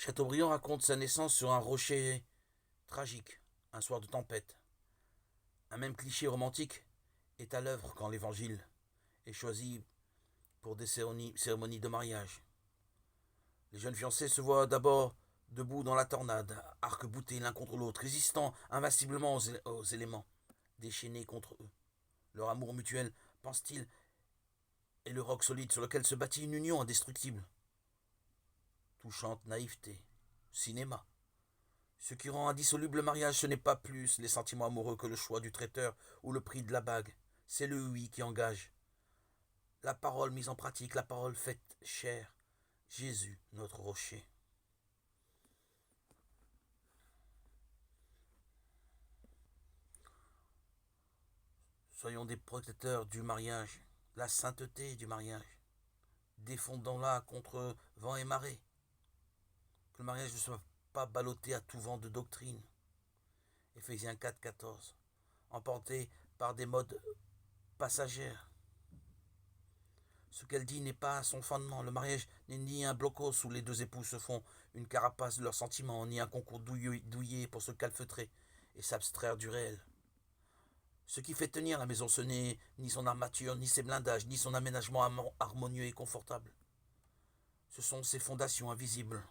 Chateaubriand raconte sa naissance sur un rocher tragique, un soir de tempête. Un même cliché romantique est à l'œuvre quand l'évangile est choisi pour des cérémonies de mariage. Les jeunes fiancés se voient d'abord debout dans la tornade, arc-boutés l'un contre l'autre, résistant invinciblement aux éléments, déchaînés contre eux. Leur amour mutuel, pense-t-il, est le roc solide sur lequel se bâtit une union indestructible. Touchante naïveté, cinéma. Ce qui rend indissoluble le mariage, ce n'est pas plus les sentiments amoureux que le choix du traiteur ou le prix de la bague. C'est le oui qui engage. La parole mise en pratique, la parole faite chair. Jésus, notre rocher. Soyons des protecteurs du mariage, la sainteté du mariage. Défendons-la contre vent et marée. Que le mariage ne soit pas ballotté à tout vent de doctrine. Éphésiens 4, 14. Emporté par des modes passagères. Ce qu'elle dit n'est pas son fondement. Le mariage n'est ni un blocos où les deux époux se font une carapace de leurs sentiments, ni un concours douillet pour se calfeutrer et s'abstraire du réel. Ce qui fait tenir la maison, ce n'est ni son armature, ni ses blindages, ni son aménagement harmonieux et confortable. Ce sont ses fondations invisibles,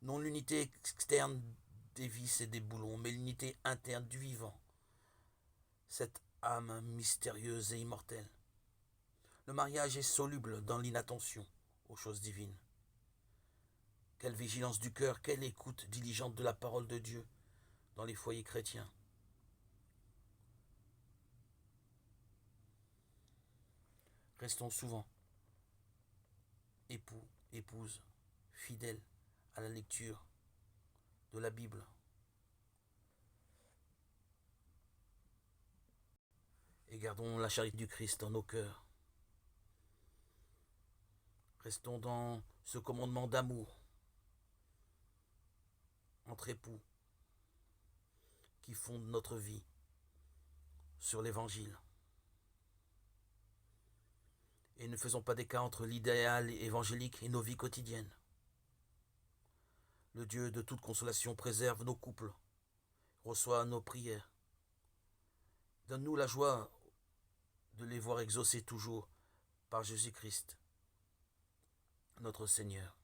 non l'unité externe des vis et des boulons, mais l'unité interne du vivant, cette âme mystérieuse et immortelle. Le mariage est soluble dans l'inattention aux choses divines. Quelle vigilance du cœur, quelle écoute diligente de la parole de Dieu dans les foyers chrétiens. Restons souvent époux, épouses, fidèles à la lecture de la Bible. Et gardons la charité du Christ dans nos cœurs. Restons dans ce commandement d'amour entre époux qui fonde notre vie sur l'Évangile. Et ne faisons pas d'écart entre l'idéal évangélique et nos vies quotidiennes. Le Dieu de toute consolation préserve nos couples, reçoit nos prières. Donne-nous la joie de les voir exaucés toujours par Jésus-Christ, notre Seigneur.